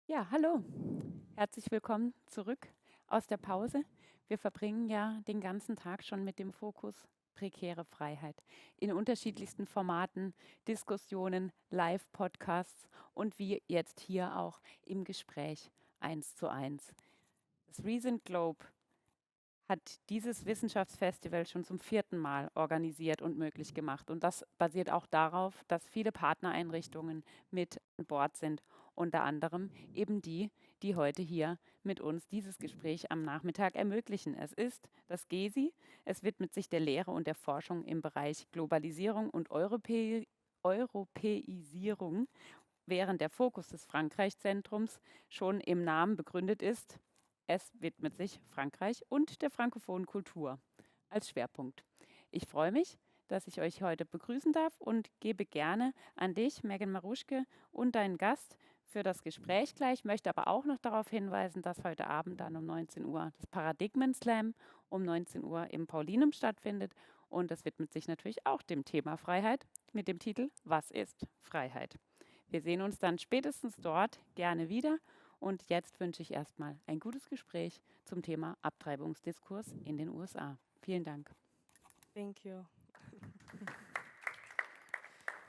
Ja, hallo. Herzlich willkommen zurück aus der Pause. Wir verbringen ja den ganzen Tag schon mit dem Fokus prekäre Freiheit in unterschiedlichsten Formaten, Diskussionen, Live-Podcasts und wie jetzt hier auch im Gespräch 1:1. Das Recent Globe hat dieses Wissenschaftsfestival schon zum 4. Mal organisiert und möglich gemacht. Und das basiert auch darauf, dass viele Partnereinrichtungen mit an Bord sind, unter anderem eben die, die heute hier mit uns dieses Gespräch am Nachmittag ermöglichen. Es ist das GESI, es widmet sich der Lehre und der Forschung im Bereich Globalisierung und Europäisierung, während der Fokus des Frankreich-Zentrums schon im Namen begründet ist. Es widmet sich Frankreich und der frankophonen Kultur als Schwerpunkt. Ich freue mich, dass ich euch heute begrüßen darf und gebe gerne an dich, Megan Maruschke, und deinen Gast für das Gespräch gleich. Möchte aber auch noch darauf hinweisen, dass heute Abend dann um 19 Uhr das Paradigmen Slam um 19 Uhr im Paulinum stattfindet. Und das widmet sich natürlich auch dem Thema Freiheit mit dem Titel Was ist Freiheit? Wir sehen uns dann spätestens dort gerne wieder. Und jetzt wünsche ich erstmal ein gutes Gespräch zum Thema Abtreibungsdiskurs in den USA. Vielen Dank. Thank you.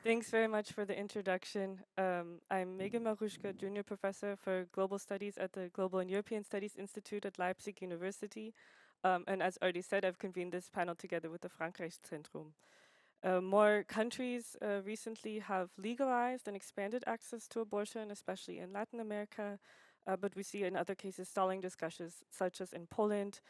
Thanks very much for the introduction. I'm Megan Maruschke, Junior Professor for Global Studies at the Global and European Studies Institute at Leipzig University. And as already said, I've convened this panel together with the Frankreichszentrum. More countries recently have legalized and expanded access to abortion, especially in Latin America, but we see in other cases stalling discussions, such as in Poland,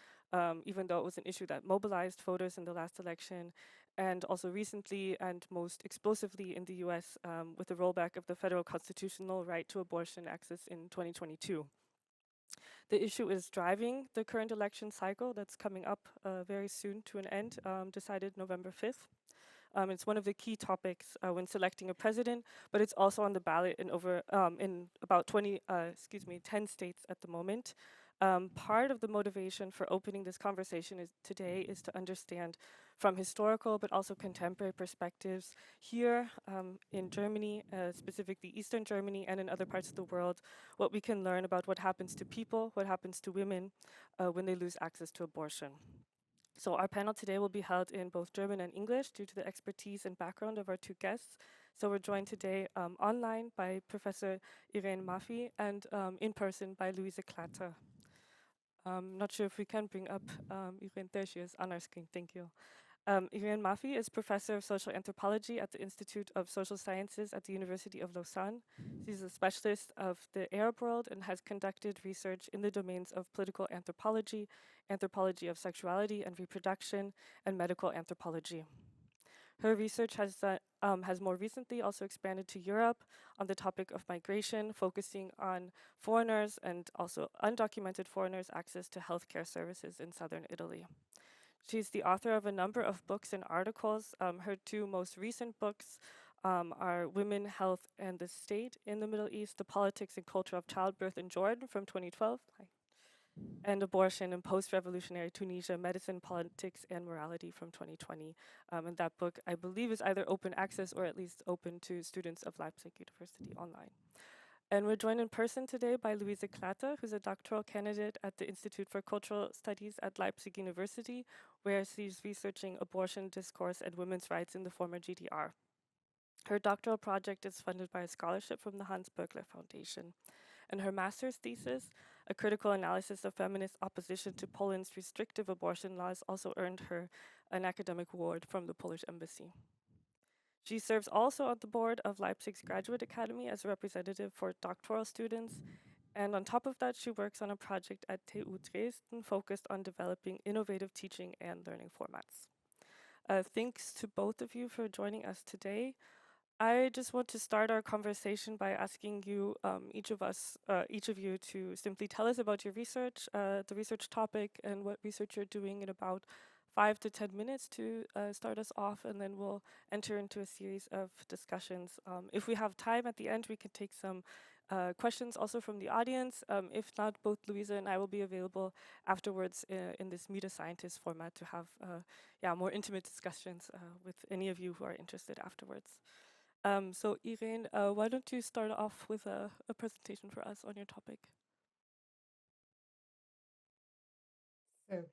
even though it was an issue that mobilized voters in the last election, and also recently and most explosively in the US with the rollback of the federal constitutional right to abortion access in 2022. The issue is driving the current election cycle that's coming up very soon to an end, decided November 5th. It's one of the key topics when selecting a president, but it's also on the ballot in about 10 states at the moment. Part of the motivation for opening this conversation today is to understand from historical but also contemporary perspectives here in Germany, specifically Eastern Germany and in other parts of the world, what we can learn about what happens to people, what happens to women when they lose access to abortion. So our panel today will be held in both German and English due to the expertise and background of our two guests. So we're joined today online by Professor Irene Maffi and in person by Luisa Klatte. Not sure if we can bring up Irene. There she is on our screen. Thank you. Irene Maffi is Professor of Social Anthropology at the Institute of Social Sciences at the University of Lausanne. She's a specialist of the Arab world and has conducted research in the domains of political anthropology, anthropology of sexuality and reproduction, and medical anthropology. Her research has more recently also expanded to Europe on the topic of migration, focusing on foreigners and also undocumented foreigners' access to healthcare services in southern Italy. She's the author of a number of books and articles. Her two most recent books are Women, Health, and the State in the Middle East, The Politics and Culture of Childbirth in Jordan from 2012, and Abortion in Post-Revolutionary Tunisia, Medicine, Politics, and Morality from 2020. And that book, I believe, is either open access or at least open to students of Leipzig University online. And we're joined in person today by Luisa Klatte, who's a doctoral candidate at the Institute for Cultural Studies at Leipzig University, where she's researching abortion discourse and women's rights in the former GDR. Her doctoral project is funded by a scholarship from the Hans Böckler Foundation. And her master's thesis, a critical analysis of feminist opposition to Poland's restrictive abortion laws, also earned her an academic award from the Polish embassy. She serves also on the board of Leipzig's Graduate Academy as a representative for doctoral students. And on top of that, she works on a project at TU Dresden focused on developing innovative teaching and learning formats. Thanks to both of you for joining us today. I just want to start our conversation by asking you, each of you, to simply tell us about your research, the research topic, and what research you're doing in about 5 to 10 minutes to start us off, and then we'll enter into a series of discussions. If we have time at the end, we can take some questions also from the audience. If not, both Luisa and I will be available afterwards in this Meet a Scientist format to have more intimate discussions with any of you who are interested afterwards. So Irene, why don't you start off with a presentation for us on your topic? So,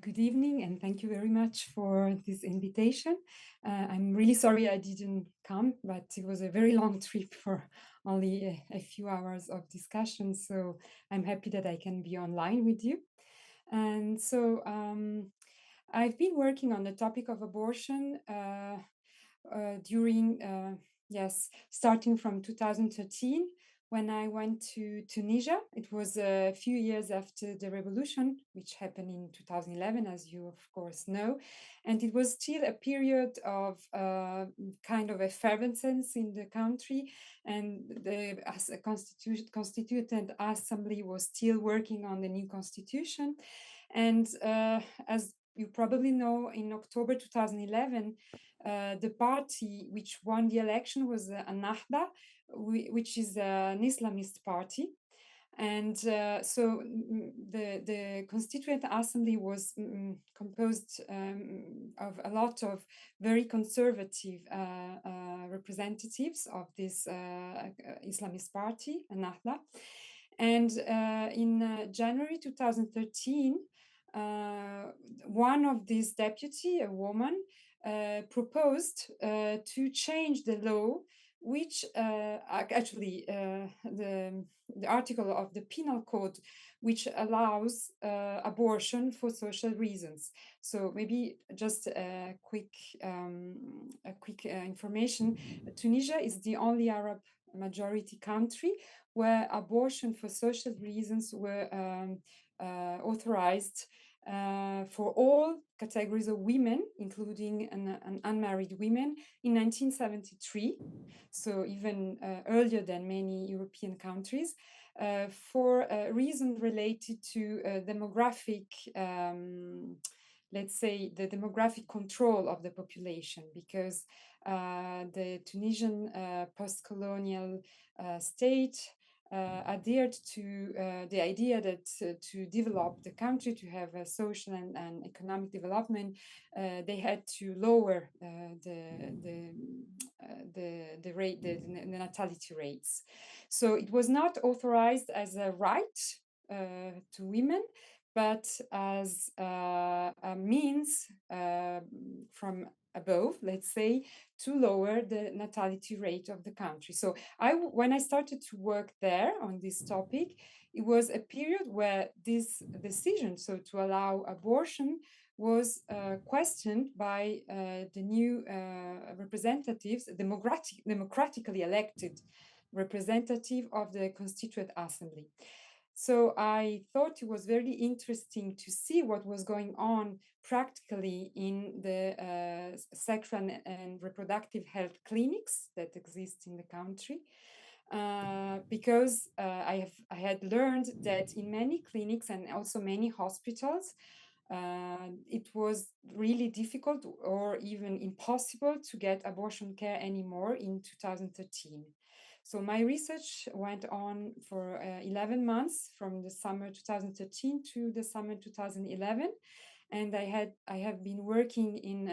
good evening, and thank you very much for this invitation. I'm really sorry I didn't come, but it was a very long trip for only a few hours of discussion. So I'm happy that I can be online with you. And so I've been working on the topic of abortion during, starting from 2013 when I went to Tunisia. It was a few years after the revolution, which happened in 2011, as you of course know. And it was still a period of kind of effervescence in the country. And the Constituent Assembly was still working on the new constitution. And as you probably know, in October 2011, the party which won the election was Ennahda, which is an Islamist party. And the Constituent Assembly was composed of a lot of very conservative representatives of this Islamist party, Ennahda. And in January 2013, one of these deputy, a woman, proposed to change the law, which actually the article of the penal code, which allows abortion for social reasons. So maybe just a quick information. Tunisia is the only Arab majority country where abortion for social reasons were authorized for all categories of women, including an unmarried women, in 1973. So even earlier than many European countries, for a reason related to demographic, let's say, the demographic control of the population, because the Tunisian post-colonial state adhered to the idea that to develop the country, to have a social and economic development, they had to lower the rate, the natality rates. So it was not authorized as a right to women, but as a means from above, let's say, to lower the natality rate of the country. So when I started to work there on this topic, it was a period where this decision, so to allow abortion, was questioned by the new representatives, democratically elected representative of the Constituent Assembly. So I thought it was very interesting to see what was going on practically in the sexual and reproductive health clinics that exist in the country. Because I had learned that in many clinics and also many hospitals, it was really difficult or even impossible to get abortion care anymore in 2013. So my research went on for 11 months, from the summer 2013 to the summer 2011. And I have been working in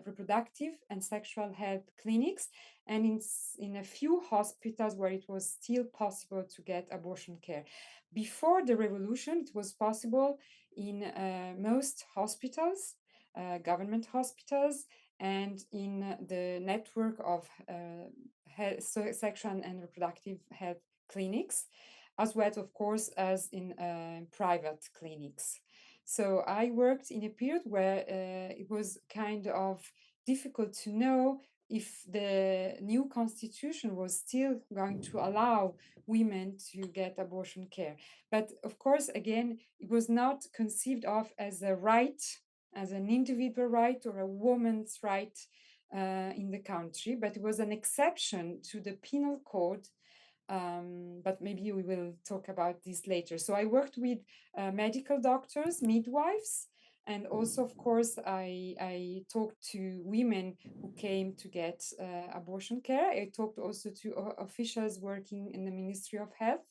reproductive and sexual health clinics, and in a few hospitals where it was still possible to get abortion care. Before the revolution, it was possible in most hospitals, government hospitals, and in the network of sexual and reproductive health clinics, as well, of course, as in private clinics. So I worked in a period where it was kind of difficult to know if the new constitution was still going to allow women to get abortion care. But of course, again, it was not conceived of as a right, as an individual right or a woman's right in the country, but it was an exception to the penal code. But maybe we will talk about this later. So I worked with medical doctors, midwives, and also, of course, I talked to women who came to get abortion care. I talked also to officials working in the Ministry of Health.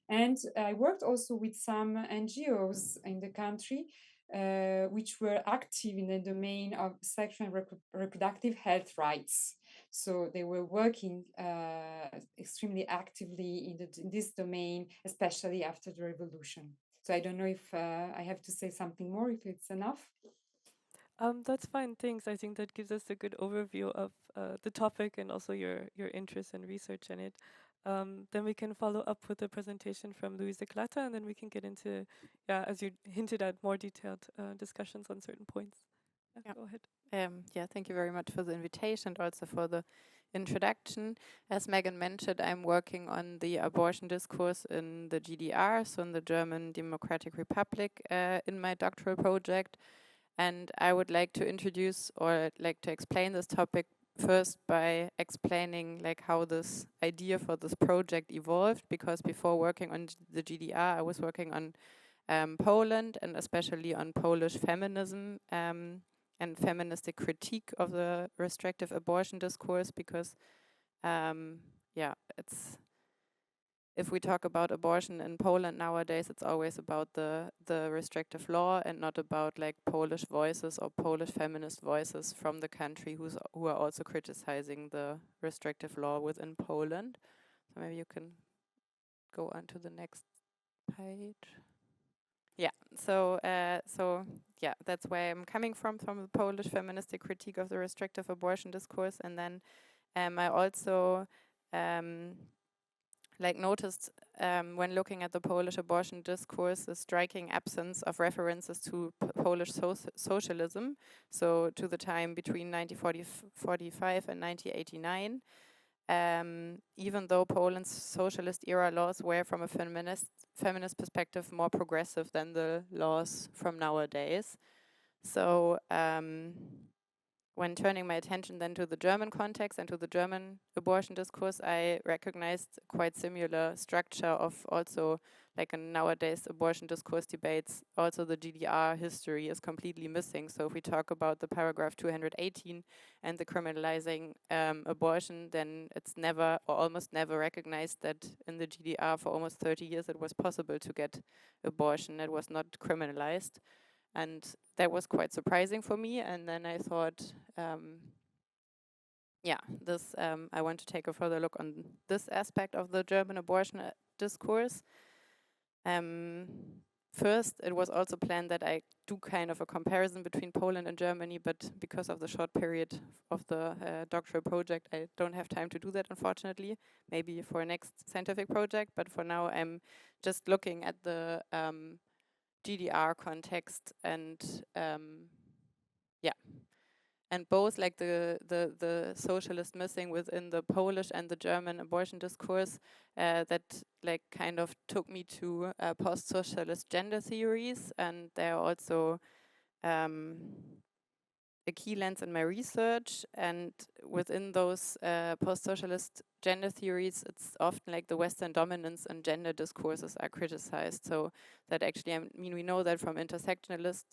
And I worked also with some NGOs in the country which were active in the domain of sexual and reproductive health rights. So they were working extremely actively in this domain, especially after the revolution. So I don't know if I have to say something more, if it's enough. That's fine. Thanks. I think that gives us a good overview of the topic and also your interest and research in it. Then we can follow up with a presentation from Luisa Klatte, and then we can get into, yeah, as you hinted at, more detailed discussions on certain points. Yeah. Go ahead. Yeah, thank you very much for the invitation and also for the introduction. As Megan mentioned, I'm working on the abortion discourse in the GDR, so in the German Democratic Republic, in my doctoral project. And I would like to introduce or like to explain this topic first by explaining like how this idea for this project evolved, because before working on the GDR, I was working on Poland and especially on Polish feminism and feministic critique of the restrictive abortion discourse, because yeah, it's, if we talk about abortion in Poland nowadays, it's always about the restrictive law and not about like Polish voices or Polish feminist voices from the country who are also criticizing the restrictive law within Poland. So maybe you can go on to the next page. Yeah, so yeah, that's where I'm coming from the Polish feministic critique of the restrictive abortion discourse. And then I also like noticed when looking at the Polish abortion discourse, the striking absence of references to Polish socialism, so to the time between 1945 and 1989. Even though Poland's socialist era laws were, from a feminist perspective, more progressive than the laws from nowadays. So when turning my attention then to the German context and to the German abortion discourse, I recognized quite similar structure of also, like in nowadays abortion discourse debates, also the GDR history is completely missing. So if we talk about the paragraph 218 and the criminalizing abortion, then it's never or almost never recognized that in the GDR for almost 30 years it was possible to get abortion. It was not criminalized. And that was quite surprising for me. And then I thought, yeah, this I want to take a further look on this aspect of the German abortion discourse. First, it was also planned that I do kind of a comparison between Poland and Germany, but because of the short period of the doctoral project, I don't have time to do that, unfortunately. Maybe for a next scientific project, but for now I'm just looking at the GDR context and yeah, and both like the socialist missing within the Polish and the German abortion discourse that like kind of took me to post-socialist gender theories, and they're also a key lens in my research. And within those post-socialist gender theories, it's often like the Western dominance and gender discourses are criticized. So that actually, I mean, we know that from intersectionalist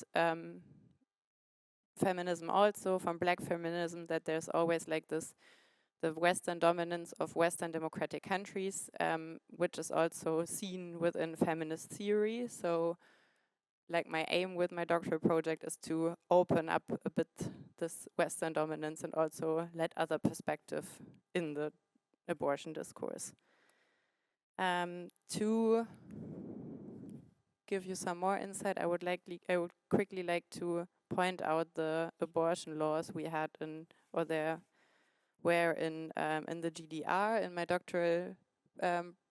feminism also, from Black feminism, that there's always like this, the Western dominance of Western democratic countries, which is also seen within feminist theory. So like my aim with my doctoral project is to open up a bit this Western dominance and also let other perspective in the abortion discourse. To give you some more insight, I would quickly like to point out the abortion laws we had in, or there were in the GDR. In my doctoral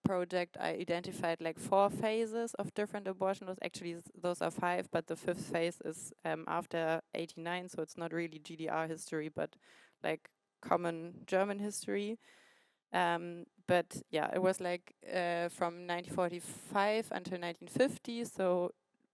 project, I identified like 4 phases of different abortion laws. Actually, those are 5, but the 5th phase is after 89, so it's not really GDR history, but like common German history. But yeah, it was like from 1945 until 1950, so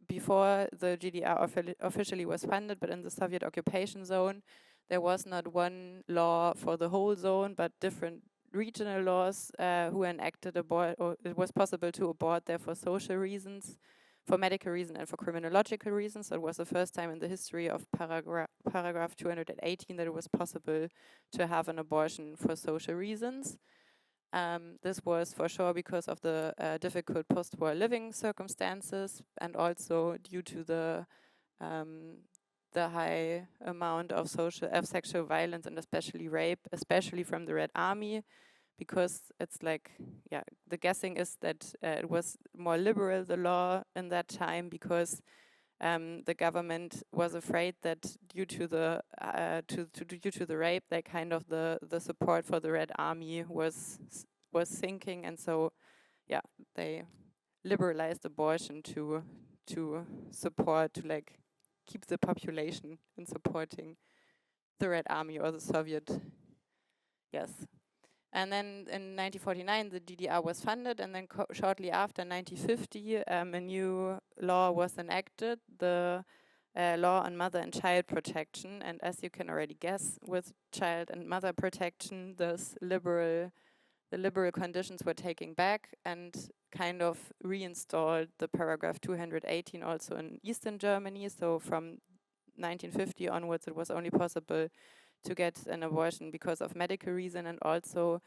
before the GDR officially was funded, but in the Soviet occupation zone, there was not one law for the whole zone, but different regional laws who enacted abort, or it was possible to abort there for social reasons, for medical reasons, and for criminological reasons. So it was the first time in the history of paragraph 218 that it was possible to have an abortion for social reasons. This was for sure because of the difficult post-war living circumstances, and also due to the the high amount of sexual violence and especially rape, especially from the Red Army, because it's like, yeah, the guessing is that it was more liberal, the law in that time, because the government was afraid that due to the due to the rape, that kind of the support for the Red Army was sinking, and so yeah, they liberalized abortion to support, to like keep the population in supporting the Red Army or the Soviet. Yes. And then in 1949, the GDR was funded, and then shortly after, 1950, a new law was enacted, the law on mother and child protection. And as you can already guess, with child and mother protection, the liberal conditions were taken back and kind of reinstalled the paragraph 218 also in Eastern Germany. So from 1950 onwards, it was only possible to get an abortion because of medical reason, and also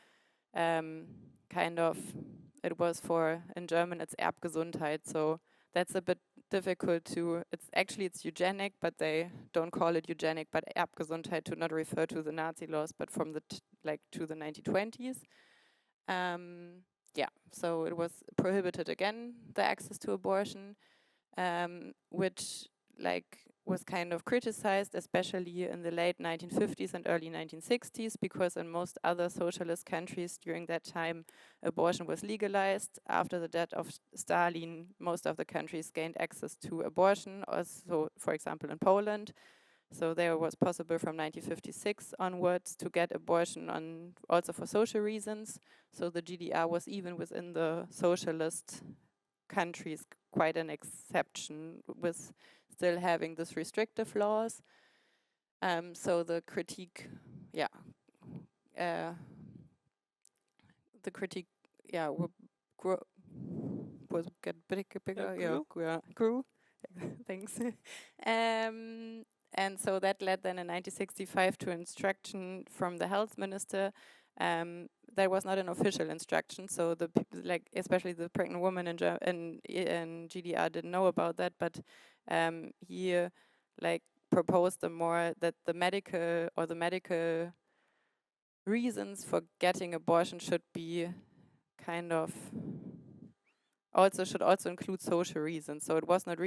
kind of, it was for, in German, it's Erbgesundheit, so that's a bit difficult to, it's eugenic, but they don't call it eugenic, but Erbgesundheit to not refer to the Nazi laws, but from the, to the 1920s. Yeah, so it was prohibited again, the access to abortion, which was kind of criticized, especially in the late 1950s and early 1960s, because in most other socialist countries during that time, abortion was legalized. After the death of Stalin, most of the countries gained access to abortion, also, for example, in Poland. So there was possible from 1956 onwards to get abortion also for social reasons. So the GDR was, even within the socialist countries, quite an exception, with still having this restrictive laws. So the critique, yeah, was get bigger, grew. Thanks. And so that led then in 1965 to instruction from the health minister. There was not an official instruction, so especially the pregnant woman in GDR didn't know about that, but he proposed that the medical reasons for getting abortion should be kind of should also include social reasons. So it was not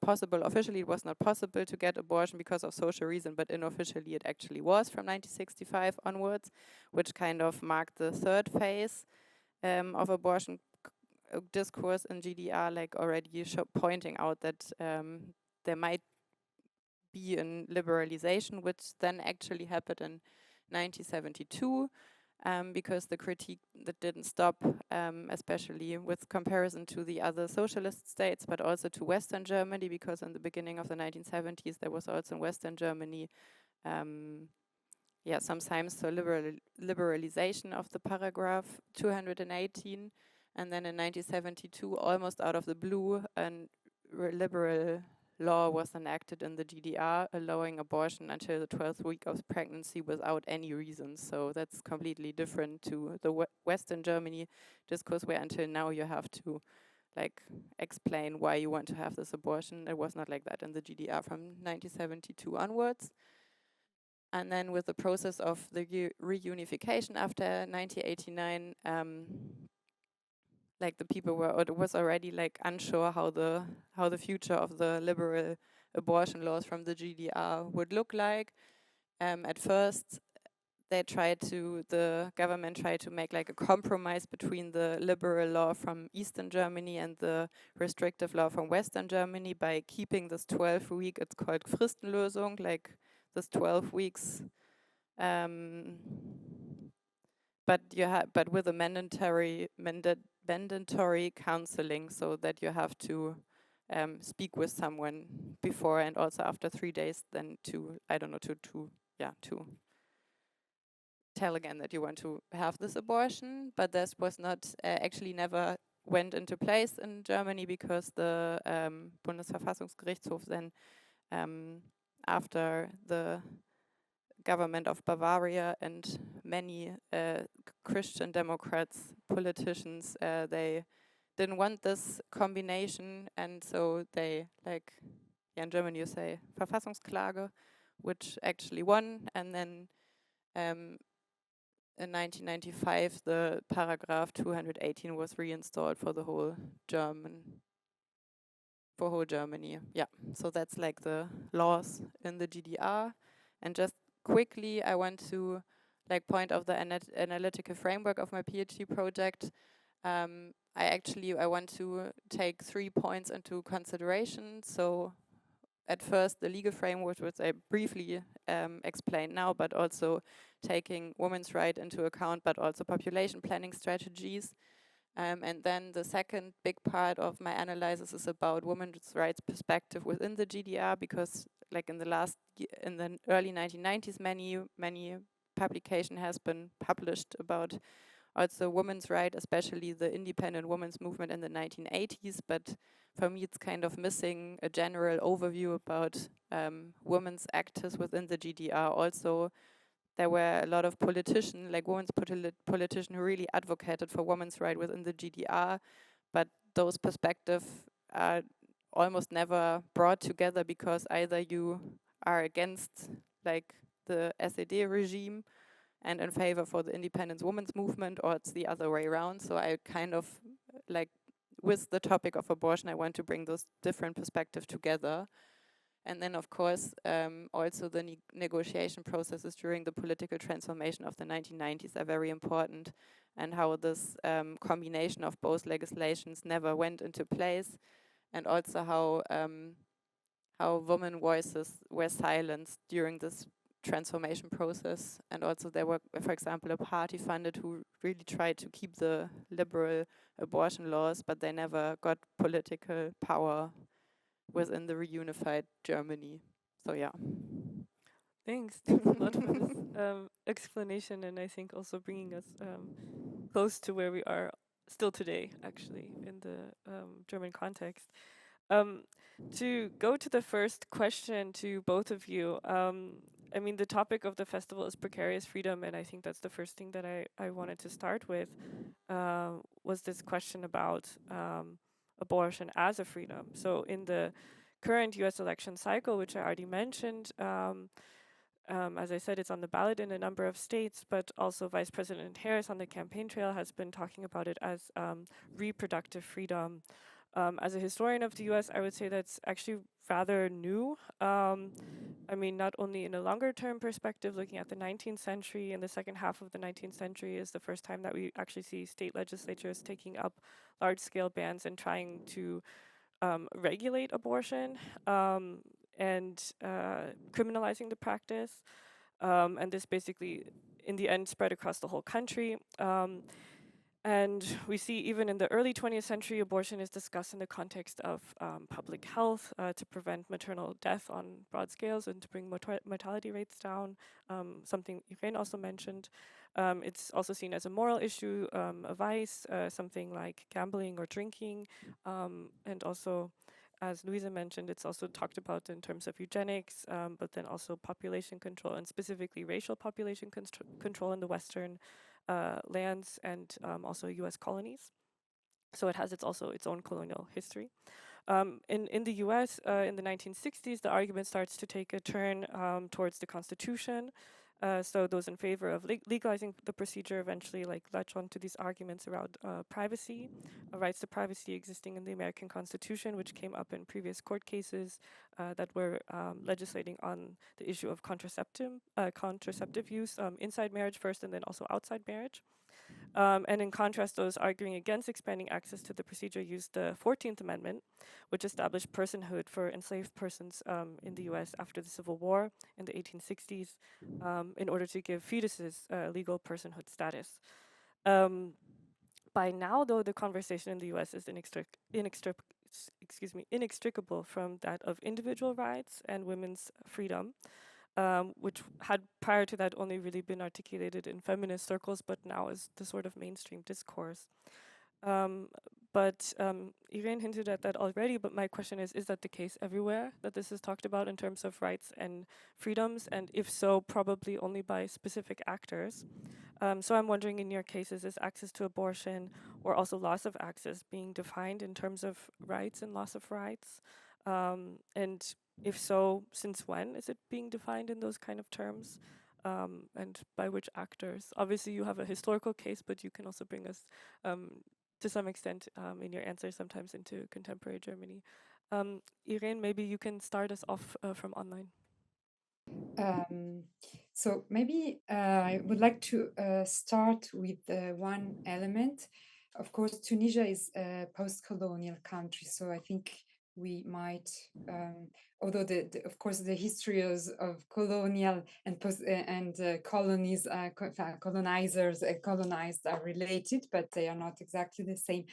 possible, officially it was not possible to get abortion because of social reason, but unofficially it actually was from 1965 onwards, which kind of marked the third phase of abortion discourse in GDR, already pointing out that there might be a liberalization, which then actually happened in 1972. Because the critique that didn't stop, especially with comparison to the other socialist states, but also to Western Germany, because in the beginning of the 1970s, there was also in Western Germany, some signs for liberalization of the paragraph 218. And then in 1972, almost out of the blue, a liberal law was enacted in the GDR, allowing abortion until the 12th week of pregnancy without any reason. So that's completely different to the Western Germany discourse, where until now you have to explain why you want to have this abortion. It was not like that in the GDR from 1972 onwards. And then with the process of the reunification after 1989, the people was already unsure how the future of the liberal abortion laws from the GDR would look like. At first, the government tried to make a compromise between the liberal law from Eastern Germany and the restrictive law from Western Germany by keeping this 12-week, it's called Fristenlösung, this 12 weeks. But with a mandatory counseling, so that you have to speak with someone before and also after 3 days, then to tell again that you want to have this abortion. But this was not actually never went into place in Germany, because the Bundesverfassungsgerichtshof then, after the government of Bavaria and many Christian Democrats, politicians, they didn't want this combination, and so they in German you say Verfassungsklage, which actually won, and then in 1995 the paragraph 218 was reinstalled for the whole Germany. Yeah, so that's like the laws in the GDR. And just quickly, I want to like point out the analytical framework of my PhD project. I want to take 3 points into consideration. So at first, the legal framework, which I briefly explained now, but also taking women's rights into account, but also population planning strategies. And then the second big part of my analysis is about women's rights perspective within the GDR, because like in the early 1990s, many publication has been published about also women's rights, especially the independent women's movement in the 1980s. But for me, it's kind of missing a general overview about women's actors within the GDR. Also, there were a lot of politicians, like women's politicians, who really advocated for women's rights within the GDR, but those perspectives are almost never brought together, because either you are against like the SED regime and in favor for the independent women's movement, or it's the other way around. So I kind of like, with the topic of abortion, I want to bring those different perspectives together. And then, of course, also the negotiation processes during the political transformation of the 1990s are very important, and how this combination of both legislations never went into place, and also how women voices were silenced during this transformation process. And also there were, for example, a party funded who really tried to keep the liberal abortion laws, but they never got political power within the reunified Germany. So yeah. Thanks a lot for this explanation, and I think also bringing us close to where we are still today, actually, in the German context. To go to the first question to both of you, I mean, the topic of the festival is precarious freedom, and I think that's the first thing that I wanted to start with, was this question about abortion as a freedom. So in the current US election cycle, which I already mentioned, as I said, it's on the ballot in a number of states, but also Vice President Harris on the campaign trail has been talking about it as reproductive freedom. As a historian of the US, I would say that's actually rather new. I mean, not only in a longer term perspective, looking at the 19th century, and the second half of the 19th century is the first time that we actually see state legislatures taking up large scale bans and trying to regulate abortion and criminalizing the practice. And this basically, in the end, spread across the whole country. And we see even in the early 20th century, abortion is discussed in the context of public health to prevent maternal death on broad scales and to bring mortality rates down, something Irene also mentioned. It's also seen as a moral issue, a vice, something like gambling or drinking, and also, as Luisa mentioned, it's also talked about in terms of eugenics, but then also population control, and specifically racial population control in the Western lands and also US colonies. So it has its own colonial history. In the US, in the 1960s, the argument starts to take a turn towards the Constitution. So those in favor of legalizing the procedure eventually latch on to these arguments around privacy, rights to privacy existing in the American Constitution, which came up in previous court cases that were legislating on the issue of contraceptive use inside marriage first and then also outside marriage. And in contrast, those arguing against expanding access to the procedure used the 14th Amendment, which established personhood for enslaved persons in the US after the Civil War in the 1860s in order to give fetuses legal personhood status. By now, though, the conversation in the US is inextricable from that of individual rights and women's freedom. Which had prior to that only really been articulated in feminist circles, but now is the sort of mainstream discourse. But Irene hinted at that already, but my question is that the case everywhere that this is talked about in terms of rights and freedoms? And if so, probably only by specific actors. So I'm wondering, in your cases, is access to abortion or also loss of access being defined in terms of rights and loss of rights? And If so, since when is it being defined in those kind of terms? And by which actors? Obviously, you have a historical case, but you can also bring us, to some extent, in your answer, sometimes into contemporary Germany. Irene, maybe you can start us off from online. So maybe I would like to start with one element. Of course, Tunisia is a post-colonial country, so I think we might, although of course the histories of colonial and colonies, colonizers, colonized are related, but they are not exactly the same.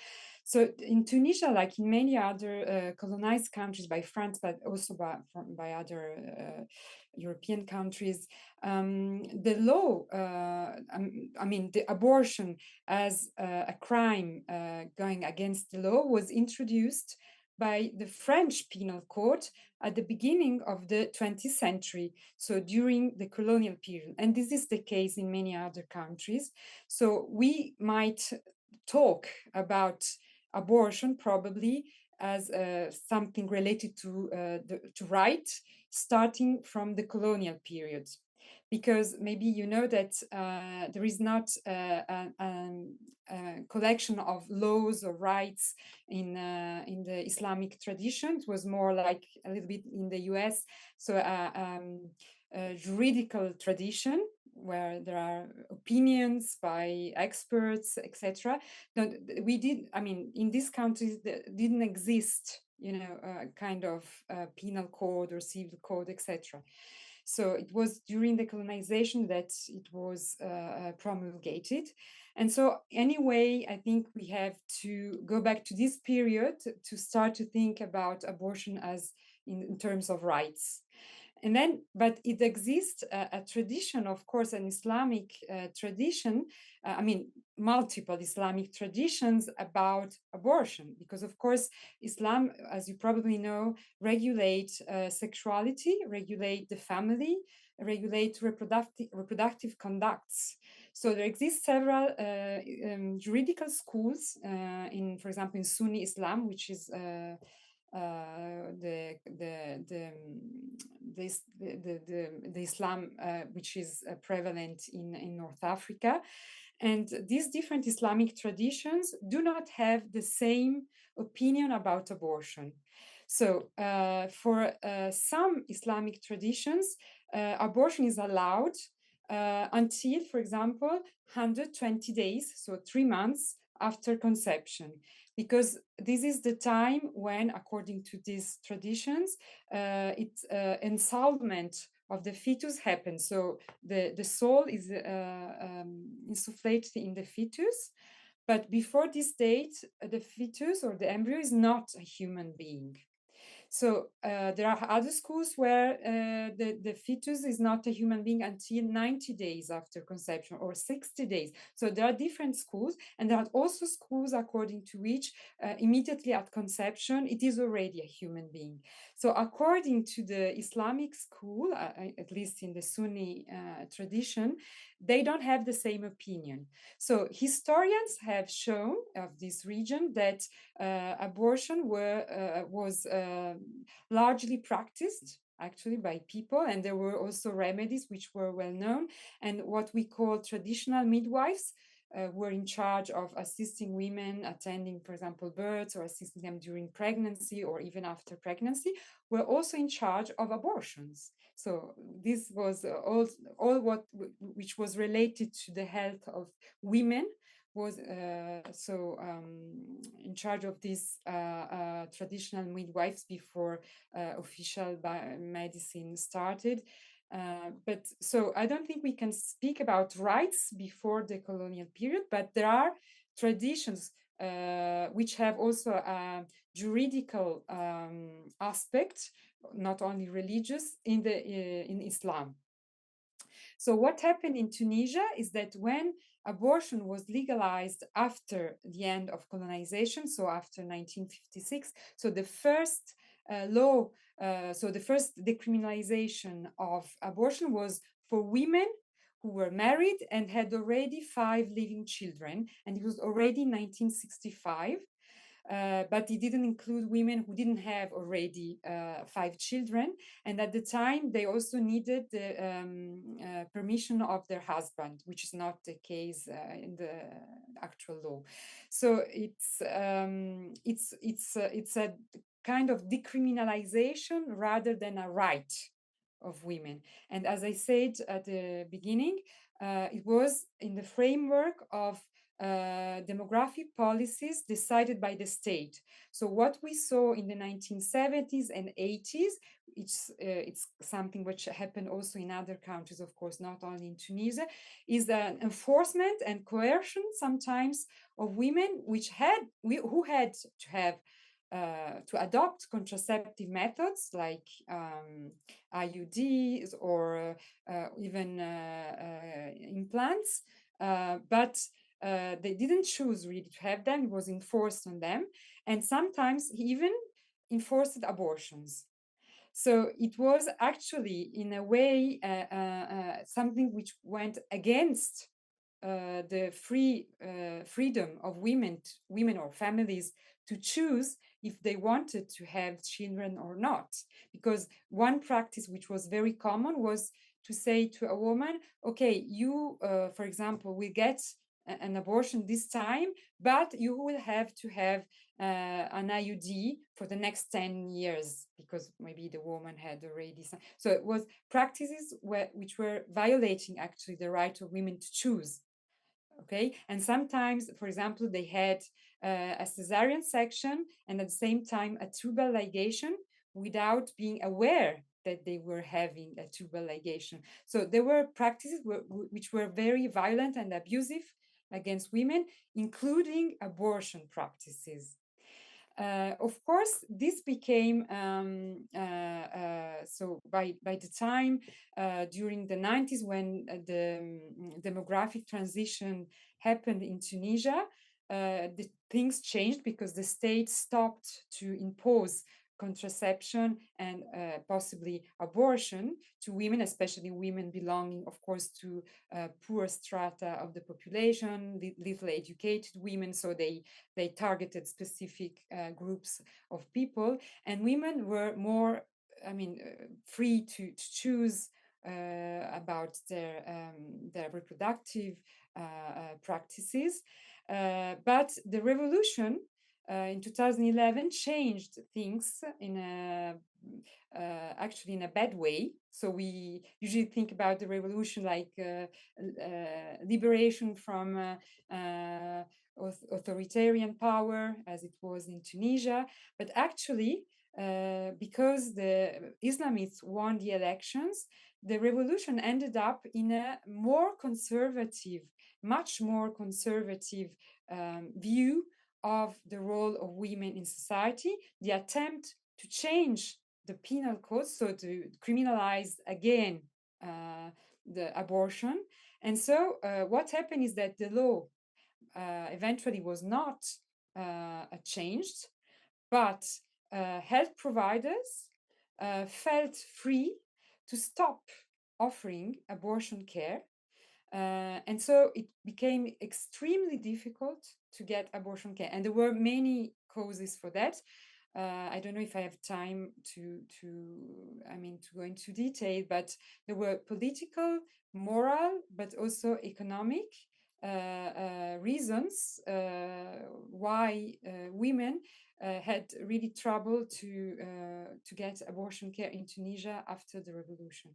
So in Tunisia, like in many other colonized countries by France, but also by other European countries, the law, I mean, the abortion as a crime going against the law was introduced by the French Penal Code at the beginning of the 20th century, so during the colonial period. And this is the case in many other countries. So we might talk about abortion probably as something related to right, starting from the colonial period, because maybe you know that there is not a collection of laws or rights in the Islamic tradition. It was more like a little bit in the US, so a juridical tradition where there are opinions by experts, etc. We did, I mean, in these countries didn't exist, you know, kind of penal code or civil code, etc. So it was during the colonization that it was promulgated. And so anyway, I think we have to go back to this period to start to think about abortion as in terms of rights. And then, but it exists a tradition, of course, an Islamic tradition, I mean, multiple Islamic traditions about abortion, because of course, Islam, as you probably know, regulate sexuality, regulate the family, regulate reproductive conducts. So there exist several juridical schools in, for example, in Sunni Islam, which is the Islam which is prevalent in North Africa. And these different Islamic traditions do not have the same opinion about abortion. So for some Islamic traditions, abortion is allowed until, for example, 120 days, so 3 months after conception, because this is the time when, according to these traditions, ensoulment of the fetus happens. So the soul is insufflated in the fetus, but before this date, the fetus or the embryo is not a human being. So there are other schools where the fetus is not a human being until 90 days after conception or 60 days. So there are different schools, and there are also schools according to which immediately at conception, it is already a human being. So according to the Islamic school, at least in the Sunni tradition, they don't have the same opinion. So historians have shown of this region that abortion was largely practiced actually by people, and there were also remedies which were well known. And what we call traditional midwives were in charge of assisting women attending, for example, births, or assisting them during pregnancy or even after pregnancy, were also in charge of abortions. So this was all what which was related to the health of women was in charge of these traditional midwives before official medicine started. But so I don't think we can speak about rights before the colonial period, but there are traditions which have also a juridical aspect, not only religious, in Islam. So what happened in Tunisia is that when abortion was legalized after the end of colonization, so after 1956, so the first law, so the first decriminalization of abortion was for women who were married and had already 5 living children, and it was already 1965. but it didn't include women who didn't have already 5 children. And at the time, they also needed the permission of their husband, which is not the case in the actual law. So it's a kind of decriminalization rather than a right of women. And as I said at the beginning, it was in the framework of demographic policies decided by the state. So what we saw in the 1970s and 80s, it's something which happened also in other countries, of course, not only in Tunisia, is an enforcement and coercion sometimes of women who had to have to adopt contraceptive methods like IUDs or even implants, but they didn't choose really to have them. It was enforced on them. And sometimes he even enforced abortions. So it was actually, in a way, something which went against the freedom of women or families to choose if they wanted to have children or not. Because one practice which was very common was to say to a woman, okay, you, for example, will get an abortion this time, but you will have to have an IUD for the next 10 years because maybe the woman had already. So it was practices which were violating actually the right of women to choose. Okay, and sometimes, for example, they had a cesarean section and at the same time a tubal ligation without being aware that they were having a tubal ligation. So there were practices which were very violent and abusive against women, including abortion practices. Of course, this became so by the time during the 90s when the demographic transition happened in Tunisia, the things changed because the state stopped to impose contraception and possibly abortion to women, especially women belonging, of course, to poor strata of the population, little educated women. So they targeted specific groups of people, and women were more, free to choose about their reproductive practices. But the revolution in 2011 changed things in actually in a bad way. So we usually think about the revolution like liberation from authoritarian power, as it was in Tunisia. But actually, because the Islamists won the elections, the revolution ended up in a more conservative, much more conservative view of the role of women in society. The attempt to change the penal code, so to criminalize again the abortion. And so what happened is that the law eventually was not changed, but health providers felt free to stop offering abortion care. And so it became extremely difficult to get abortion care. And there were many causes for that. I don't know if I have time to go into detail, but there were political, moral, but also economic reasons why women had really trouble to get abortion care in Tunisia after the revolution.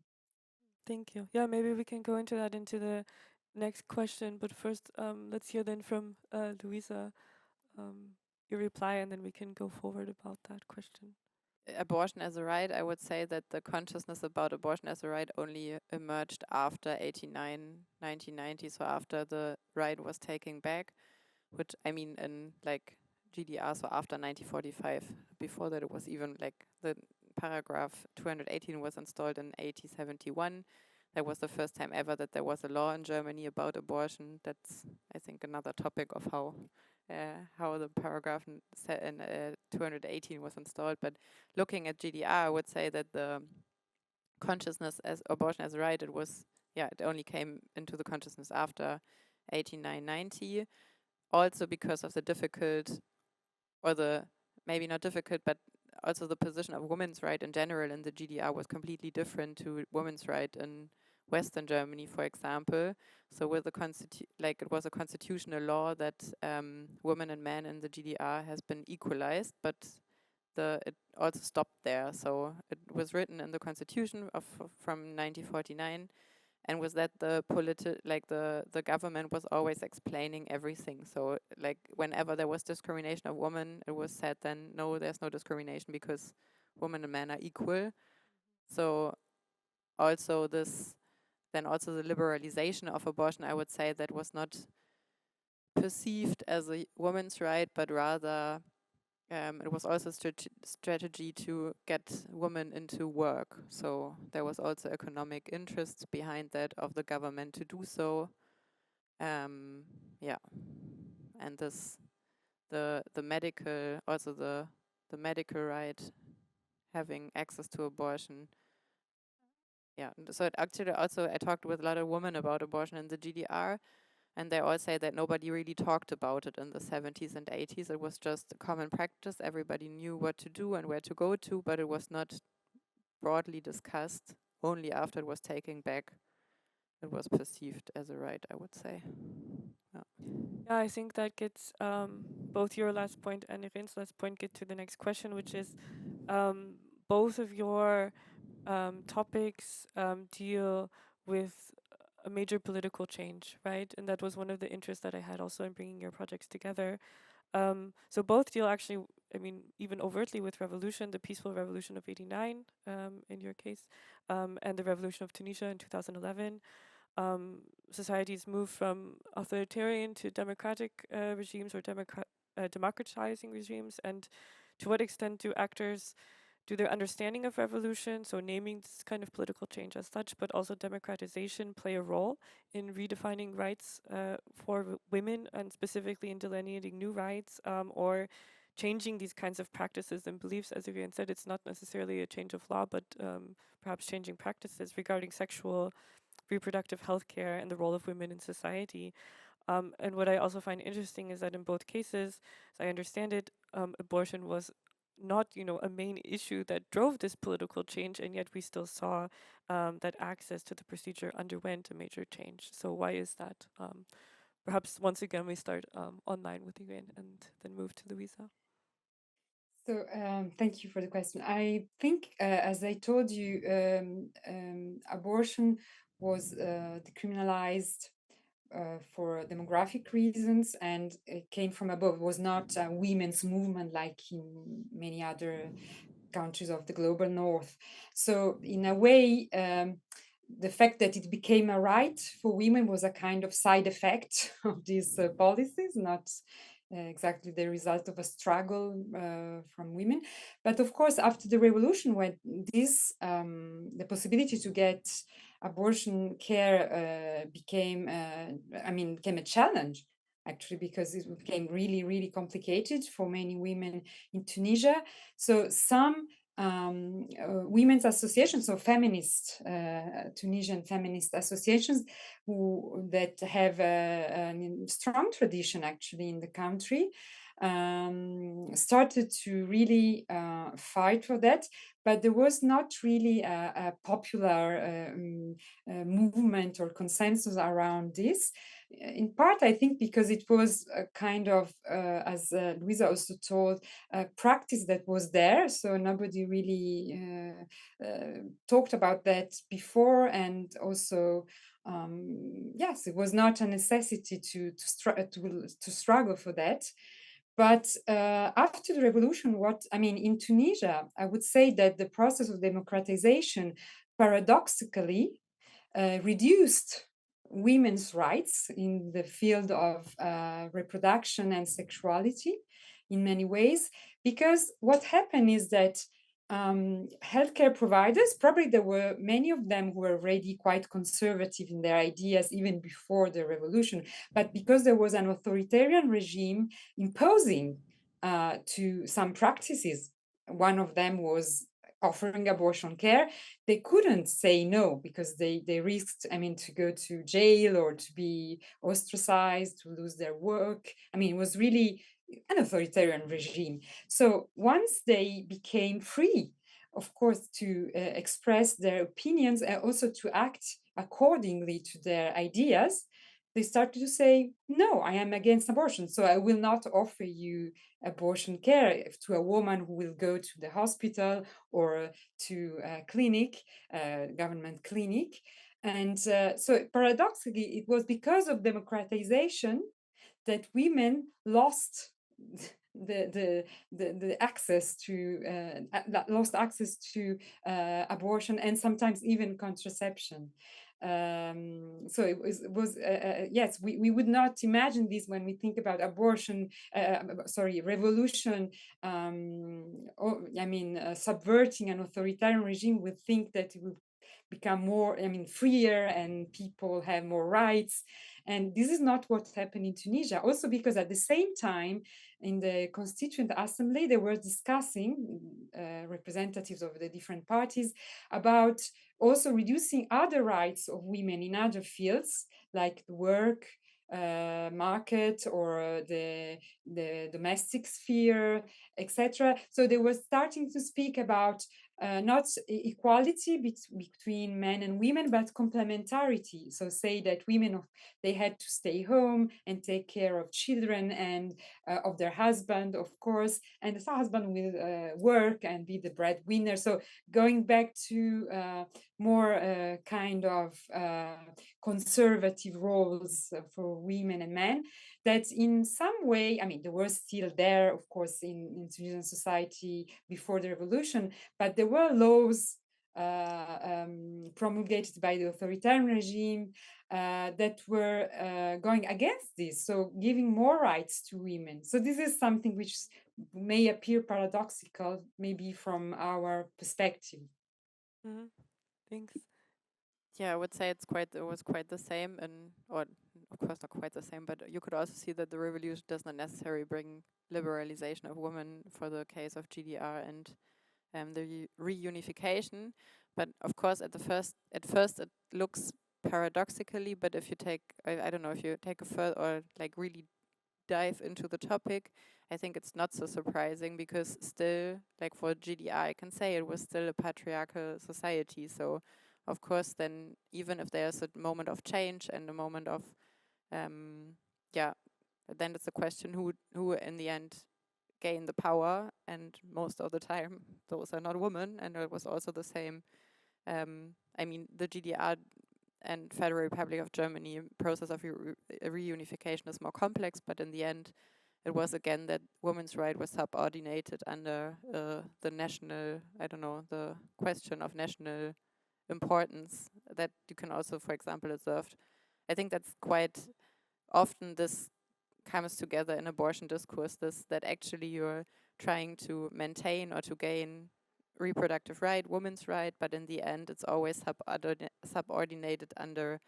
Thank you. Yeah, maybe we can go into that into the next question. But first, let's hear then from Luisa your reply, and then we can go forward about that question. Abortion as a right, I would say that the consciousness about abortion as a right only emerged after 1990, so after the right was taken back, which I mean in like GDR, so after 1945. Before that it was even like the paragraph 218 was installed in 1871. That was the first time ever that there was a law in Germany about abortion. That's, I think, another topic of how the paragraph in 218 was installed. But looking at GDR, I would say that the consciousness as abortion as a right, it only came into the consciousness after 1890, also because of the difficult maybe not difficult, but also the position of women's right in general in the GDR was completely different to women's right in Western Germany, for example. So with it was a constitutional law that women and men in the GDR has been equalized, but it also stopped there. So it was written in the constitution from 1949, and with that the government was always explaining everything. So like whenever there was discrimination of women, it was said then no, there's no discrimination because women and men are equal. So also the liberalization of abortion, I would say that was not perceived as a woman's right, but rather it was also a strategy to get women into work. So there was also economic interest behind that of the government to do so. And the medical right, having access to abortion. Yeah, so actually also I talked with a lot of women about abortion in the GDR, and they all say that nobody really talked about it in the 70s and 80s. It was just a common practice. Everybody knew what to do and where to go to, but it was not broadly discussed. Only after it was taken back, it was perceived as a right, I would say. Yeah, I think that gets both your last point and Irene's last point get to the next question, which is both of your topics deal with a major political change, right? And that was one of the interests that I had also in bringing your projects together. So both deal actually, I mean, even overtly with revolution, the peaceful revolution of '89 in your case, and the revolution of Tunisia in 2011. Societies move from authoritarian to democratic regimes or democratizing regimes, and to what extent do their understanding of revolution, so naming this kind of political change as such, but also democratization, play a role in redefining rights for women, and specifically in delineating new rights or changing these kinds of practices and beliefs? As Irene said, it's not necessarily a change of law, but perhaps changing practices regarding sexual reproductive health care and the role of women in society. And what I also find interesting is that in both cases, as I understand it, abortion was not, a main issue that drove this political change, and yet we still saw that access to the procedure underwent a major change. So why is that? Perhaps once again we start online with Irene and then move to Luisa. So thank you for the question. I think, as I told you, abortion was decriminalized for demographic reasons, and it came from above. It was not a women's movement like in many other countries of the global north. So in a way, the fact that it became a right for women was a kind of side effect of these policies, not exactly the result of a struggle from women. But of course, after the revolution, when the possibility to get abortion care became a challenge, actually, because it became really, really complicated for many women in Tunisia. So some women's associations, so feminist Tunisian feminist associations, that have a strong tradition actually in the country, started to really fight for that, but there was not really a popular movement or consensus around this. In part, I think, because it was a kind of, as Luisa also told, a practice that was there, so nobody really talked about that before, and also yes, it was not a necessity to struggle for that. But after the revolution, in Tunisia, I would say that the process of democratization paradoxically reduced women's rights in the field of reproduction and sexuality in many ways, because what happened is that healthcare providers, probably there were many of them who were already quite conservative in their ideas even before the revolution, but because there was an authoritarian regime imposing to some practices, one of them was offering abortion care, they couldn't say no, because they risked, to go to jail or to be ostracized, to lose their work. It was really an authoritarian regime. So once they became free, of course, to express their opinions and also to act accordingly to their ideas, they started to say, no, I am against abortion, so I will not offer you abortion care to a woman who will go to the hospital or to a clinic, government clinic. And so paradoxically, it was because of democratization that women lost the access to lost access to abortion and sometimes even contraception. So it was yes, we would not imagine this when we think about abortion, sorry, revolution. Subverting an authoritarian regime, we think that it will become more, freer and people have more rights. And this is not what happened in Tunisia. Also because at the same time, in the Constituent Assembly, they were discussing, representatives of the different parties, about also reducing other rights of women in other fields, like the work market or the domestic sphere, etc. So they were starting to speak about not equality between men and women, but complementarity. So say that women, they had to stay home and take care of children and of their husband, of course, and the husband will work and be the breadwinner. So going back to more kind of conservative roles for women and men, that in some way, they were still there, of course, in Tunisian society before the revolution, but there were laws promulgated by the authoritarian regime that were going against this, so giving more rights to women. So this is something which may appear paradoxical, maybe from our perspective. Mm-hmm. Thanks. Yeah, I would say it was quite the same, or of course not quite the same, but you could also see that the revolution does not necessarily bring liberalization of women for the case of GDR and the reunification. But of course, at first it looks paradoxically, but if you take, I don't know, if you take a further or like really dive into the topic, I think it's not so surprising, because still, like for GDR, I can say it was still a patriarchal society. So of course, then even if there's a moment of change and a moment of, then it's a question who in the end gain the power, and most of the time those are not women. And it was also the same. The GDR and Federal Republic of Germany process of reunification is more complex, but in the end, it was again that women's right was subordinated under the national, the question of national importance that you can also, for example, observe. I think that's quite often this comes together in abortion discourse, that actually you're trying to maintain or to gain reproductive right, women's right, but in the end it's always subordinated under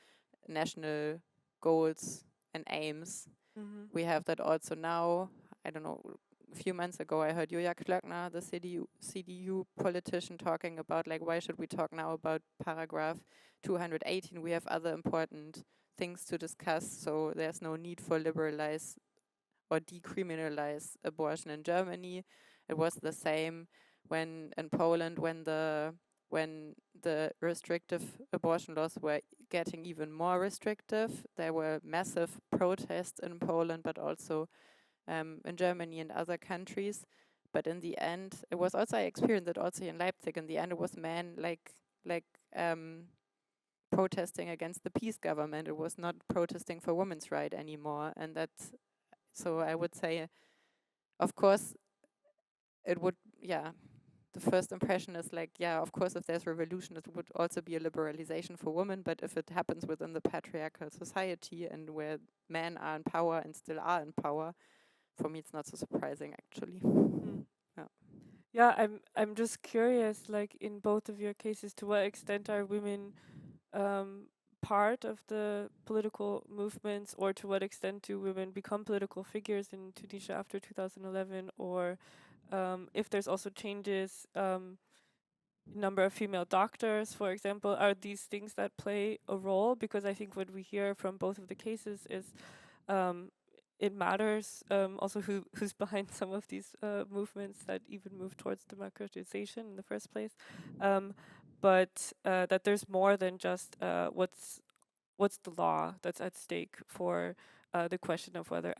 national goals and aims. Mm-hmm. We have that also now. I don't know, a few months ago I heard Julia Klöckner, the CDU politician, talking about like, why should we talk now about paragraph 218? We have other important things to discuss, so there's no need for liberalize or decriminalize abortion in Germany. It was the same when in Poland, when the restrictive abortion laws were getting even more restrictive. There were massive protests in Poland, but also in Germany and other countries. But in the end, it was also, I experienced it also in Leipzig. In the end, it was men protesting against the peace government. It was not protesting for women's right anymore. And that's, so I would say, of course, it would, the first impression is like, of course, if there's revolution, it would also be a liberalization for women. But if it happens within the patriarchal society and where men are in power and still are in power, for me, it's not so surprising, actually. Mm. Yeah, I'm just curious, like in both of your cases, to what extent are women part of the political movements, or to what extent do women become political figures in Tunisia after 2011, or if there's also changes, number of female doctors, for example, are these things that play a role? Because I think what we hear from both of the cases is it matters also who's behind some of these movements that even move towards democratization in the first place, but that there's more than just what's the law that's at stake for the question of whether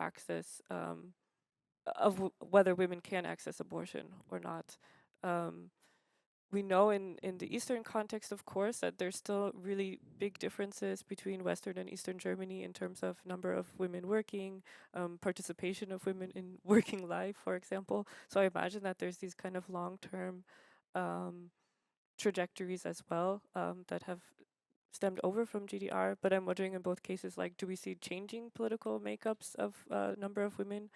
whether women can access abortion or not. We know in the Eastern context, of course, that there's still really big differences between Western and Eastern Germany in terms of number of women working, participation of women in working life, for example. So I imagine that there's these kind of long-term trajectories as well that have stemmed over from GDR. But I'm wondering in both cases, like, do we see changing political makeups of number of women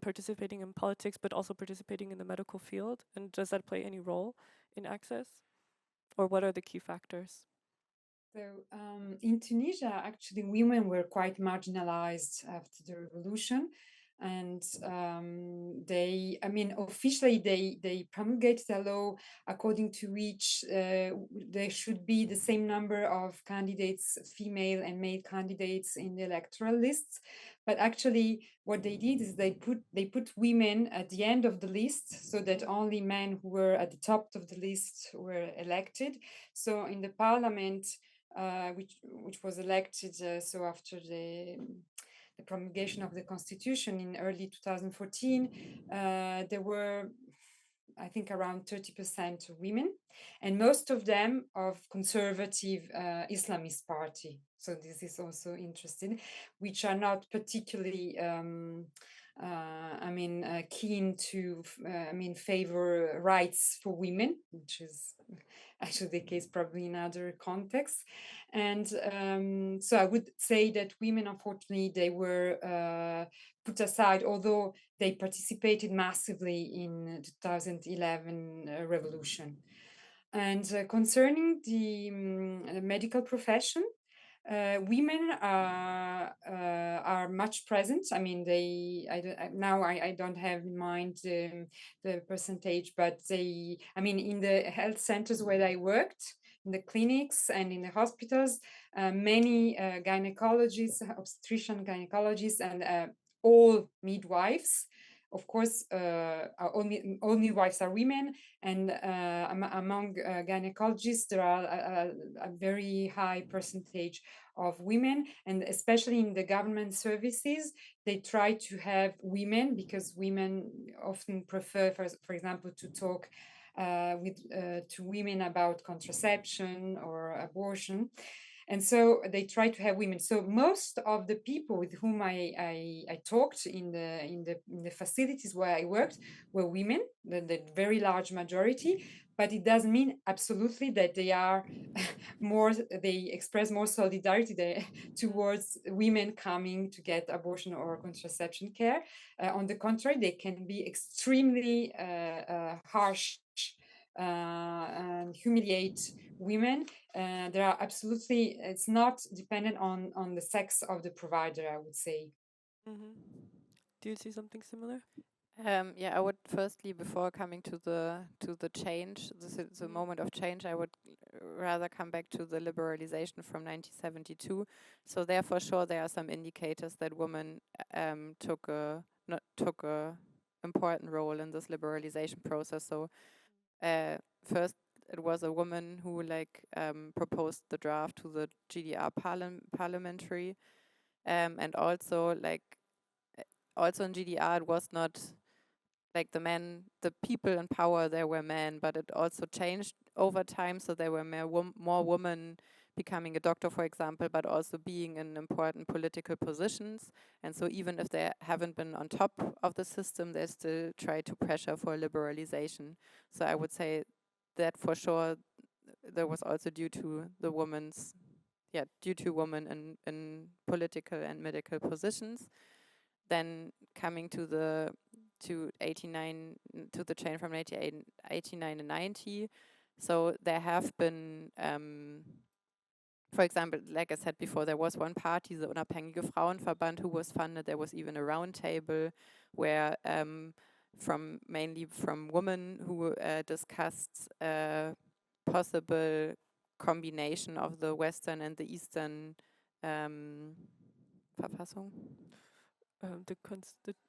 participating in politics, but also participating in the medical field? And does that play any role in access? Or what are the key factors? So in Tunisia, actually, women were quite marginalized after the revolution. And officially they promulgated a law according to which there should be the same number of candidates, female and male candidates in the electoral lists. But actually what they did is they put women at the end of the list so that only men who were at the top of the list were elected. So in the parliament, which was elected so after the promulgation of the constitution in early 2014, there were, I think, around 30% of women, and most of them of conservative Islamist party. So this is also interesting, which are not particularly keen to favor rights for women, which is actually the case probably in other contexts. And so I would say that women, unfortunately, they were put aside, although they participated massively in 2011 revolution. And concerning the medical profession, women are much present. I mean, I don't have in mind the percentage, but in the health centers where I worked, in the clinics and in the hospitals, many gynecologists, obstetrician gynecologists, and all midwives. Of course, all midwives are women, and among gynecologists, there are a very high percentage of women, and especially in the government services, they try to have women because women often prefer, for example, to talk to women about contraception or abortion. And so they try to have women. So most of the people with whom I talked in the facilities where I worked were women, the very large majority. But it doesn't mean absolutely that they are they express more solidarity towards women coming to get abortion or contraception care. On the contrary, they can be extremely harsh and humiliate women. There are absolutely, it's not dependent on the sex of the provider, I would say. Mm-hmm. Do you see something similar? I would firstly, before coming to the change, the moment of change, I would rather come back to the liberalization from 1972. So there, for sure, there are some indicators that women took a important role in this liberalization process. So first, it was a woman who proposed the draft to the GDR parliamentary, and also in GDR it was not like the people in power, there were men, but it also changed over time. So there were more women becoming a doctor, for example, but also being in important political positions. And so even if they haven't been on top of the system, they still try to pressure for liberalization. So I would say that for sure, there was also due to women in political and medical positions. Then coming to the change from 89 and 90. So there have been, for example, like I said before, there was one party, the Unabhängige Frauenverband, who was funded. There was even a round table where mainly from women who discussed possible combination of the Western and the Eastern Verfassung.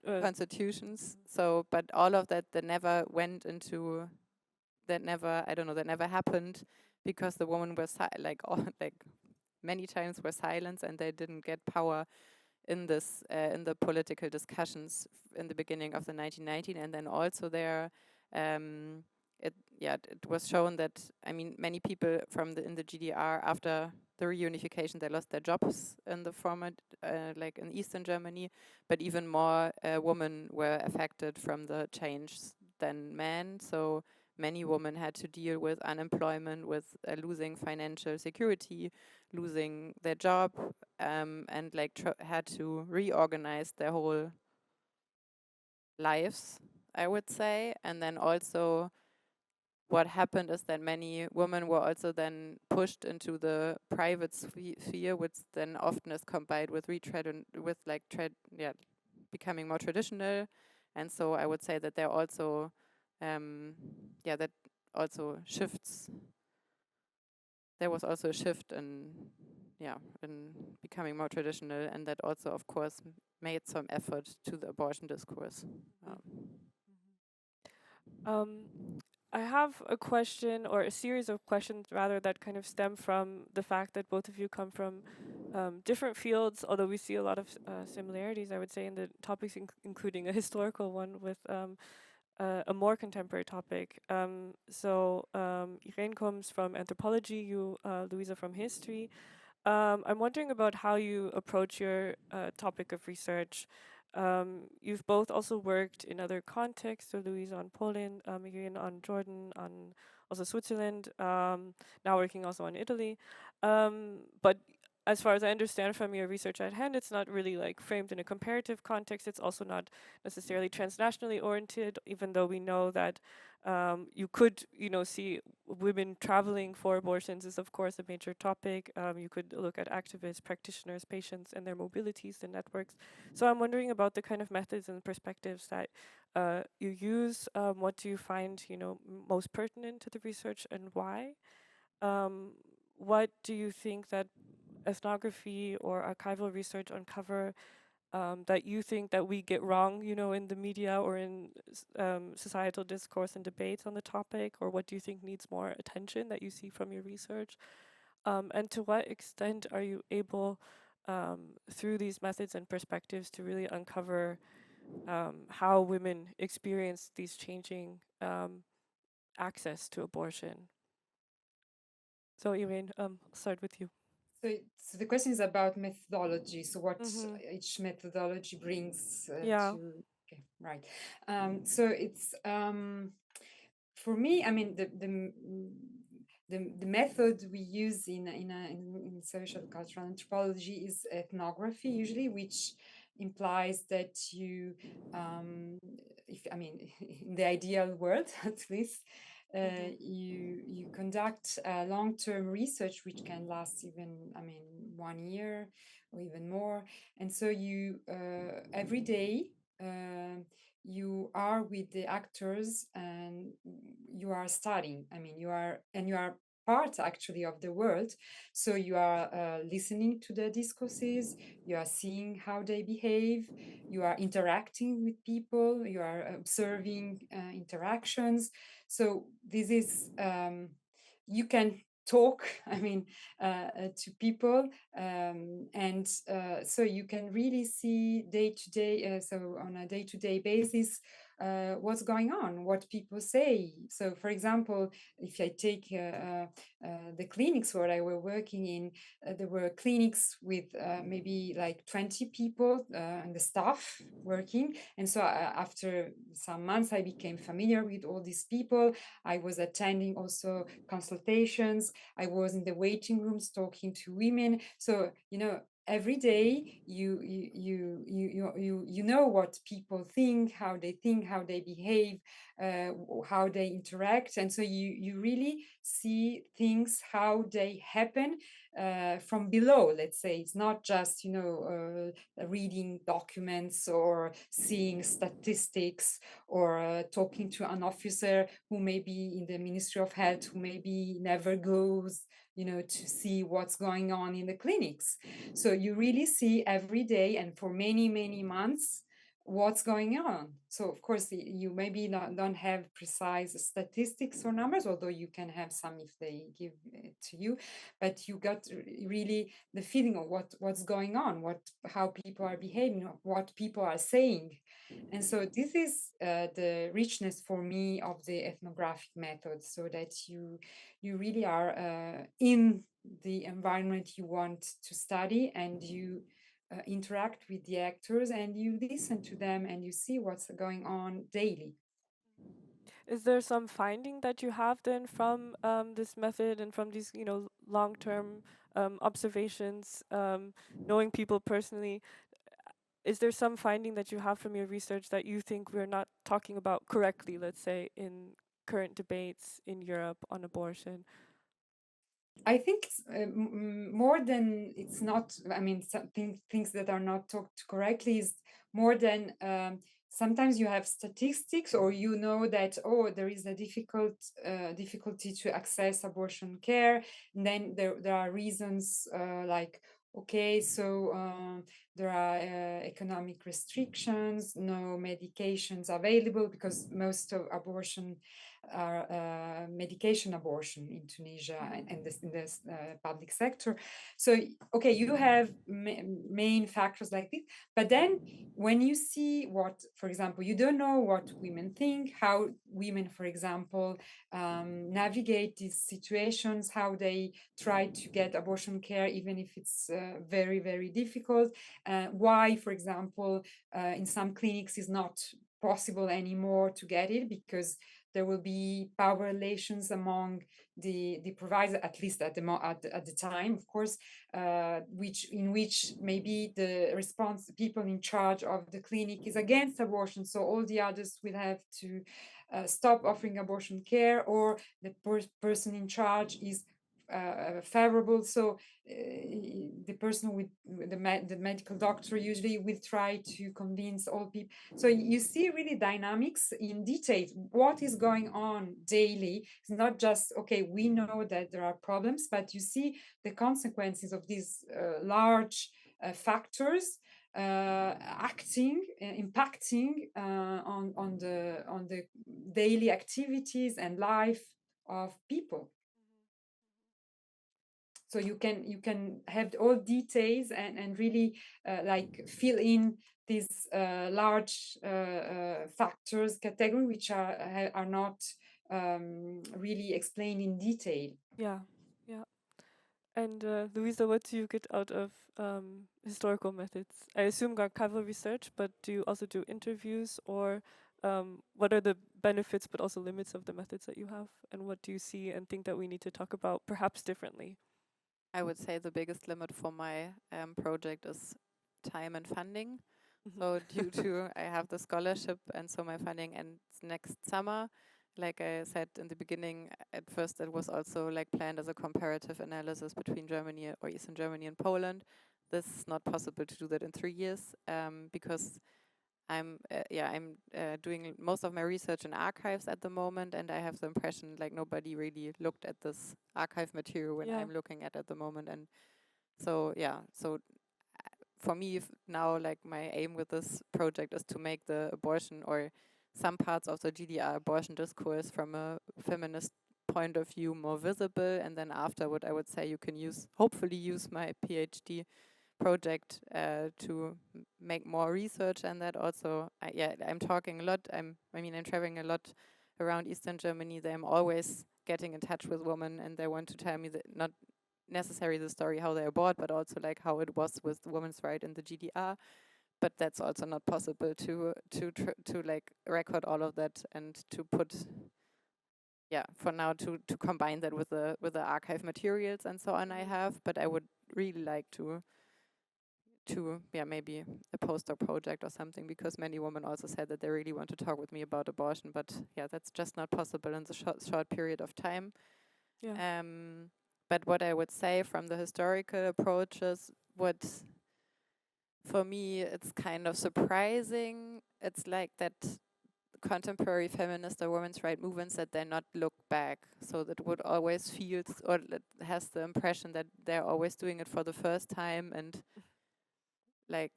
constitutions. So, but all of that never went into, that never happened because the women were like many times were silenced and they didn't get power in this in the political discussions in the beginning of the 1990s, and then also there it was shown that, I mean, many people in the GDR, after the reunification, they lost their jobs in the former like in Eastern Germany, but even more women were affected from the change than men. So many women had to deal with unemployment, with losing financial security, losing their job, and like had to reorganize their whole lives, I would say. And then also what happened is that many women were also then pushed into the private sphere, which then often is combined with becoming more traditional. And so I would say that there also that also shifts. There was also a shift in becoming more traditional, and that also, of course, made some effort to the abortion discourse. I have a question, or a series of questions rather, that kind of stem from the fact that both of you come from different fields, although we see a lot of similarities, I would say, in the topics, including a historical one with a more contemporary topic. Irene comes from anthropology, you, Luisa, from history. I'm wondering about how you approach your topic of research. You've both also worked in other contexts, so Luisa on Poland, Irene on Jordan, on also Switzerland, now working also on Italy. But as far as I understand from your research at hand, it's not really like framed in a comparative context. It's also not necessarily transnationally oriented, even though we know that you could, see women traveling for abortions is of course a major topic. You could look at activists, practitioners, patients, and their mobilities and networks. So I'm wondering about the kind of methods and perspectives that you use. What do you find, most pertinent to the research, and why? What do you think that ethnography or archival research uncover that you think that we get wrong, in the media or in societal discourse and debates on the topic? Or what do you think needs more attention that you see from your research? And to what extent are you able, through these methods and perspectives, to really uncover how women experience these changing access to abortion? So Irene, I'll start with you. So the question is about methodology. So what each methodology brings to. Okay, right. So it's for me. I mean, the method we use in social cultural anthropology is ethnography, usually, which implies that you, in the ideal world, at least. You conduct long-term research which can last even 1 year or even more, and so you every day you are with the actors and you are studying. You are part actually of the world, so you are listening to the discourses, you are seeing how they behave, you are interacting with people, you are observing interactions. So this is you can talk to people, and so you can really see day to day, so on a day-to-day basis, what's going on, what people say. So for example, if I take the clinics where I were working in, there were clinics with maybe like 20 people and the staff working, and so after some months I became familiar with all these people. I was attending also consultations, I was in the waiting rooms talking to women. So every day you know what people think, how they behave, how they interact, and so you really see things how they happen, from below, let's say. It's not just, reading documents or seeing statistics or talking to an officer who may be in the Ministry of Health, who maybe never goes, to see what's going on in the clinics. So you really see every day and for many, many months what's going on. So of course you maybe don't have precise statistics or numbers, although you can have some if they give it to you, but you got really the feeling of what's going on, how people are behaving, what people are saying. And so this is the richness for me of the ethnographic method, so that you really are in the environment you want to study, and you interact with the actors and you listen to them and you see what's going on daily. Is there some finding that you have then from this method and from these, long-term observations, knowing people personally? Is there some finding that you have from your research that you think we're not talking about correctly, let's say, in current debates in Europe on abortion? I think more than it's not, I mean, things that are not talked correctly is more than sometimes you have statistics, or that, oh, there is a difficulty to access abortion care. And then there are reasons like, okay, so there are economic restrictions, no medications available, because most of abortion are medication abortion in Tunisia and in this public sector. So, okay, you have main factors like this, but then when you see what, for example, you don't know what women think, how women, for example, navigate these situations, how they try to get abortion care, even if it's very, very difficult. Why, for example, in some clinics is not possible anymore to get it, because there will be power relations among the provider, at least at the time, of course, in which maybe the people in charge of the clinic is against abortion, so all the others will have to stop offering abortion care, or the person in charge is favorable. So the person with the medical doctor usually will try to convince all people. So you see really dynamics in detail. What is going on daily? It's not just, okay, we know that there are problems, but you see the consequences of these large factors impacting on the daily activities and life of people. So you can have all details and really like fill in these large factors category, which are not really explained in detail. Yeah. And Luisa, what do you get out of historical methods? I assume archival research, but do you also do interviews, or what are the benefits but also limits of the methods that you have? And what do you see and think that we need to talk about perhaps differently? I would say the biggest limit for my project is time and funding. So due to I have the scholarship, and so my funding ends next summer. Like I said in the beginning, at first it was also like planned as a comparative analysis between Germany or Eastern Germany and Poland. This is not possible to do that in 3 years because I'm doing most of my research in archives at the moment, and I have the impression like nobody really looked at this archive material when I'm looking at the moment. And so for me now, like my aim with this project is to make the abortion or some parts of the GDR abortion discourse from a feminist point of view more visible. And then afterward, I would say you can hopefully use my PhD project to make more research. And that also, I'm talking a lot. I'm traveling a lot around Eastern Germany. I'm always getting in touch with women, and they want to tell me that not necessarily the story how they abort, but also like how it was with women's right in the GDR. But that's also not possible to like record all of that and to put for now to combine that with the archive materials and so on I have. But I would really like to maybe a postdoc project or something, because many women also said that they really want to talk with me about abortion, but that's just not possible in the short period of time. but what I would say from the historical approaches, what for me it's kind of surprising, it's like that contemporary feminist or women's rights movements that they not look back, so that would always feel or it has the impression that they're always doing it for the first time, and like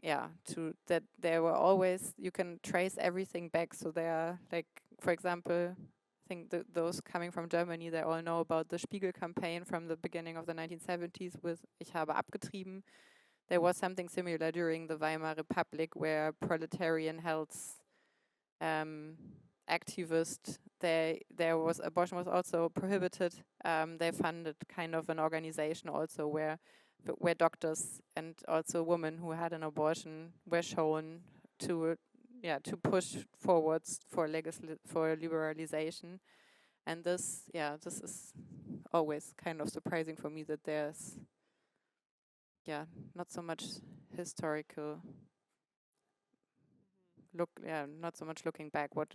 to that they were always, you can trace everything back. So they are like, for example, I think those coming from Germany, they all know about the Spiegel campaign from the beginning of the 1970s with Ich habe abgetrieben. There was something similar during the Weimar Republic where proletarian health activists, abortion was also prohibited. They funded kind of an organization also where doctors and also women who had an abortion were shown to push forwards for liberalization. And this is always kind of surprising for me that there's not so much historical not so much looking back. What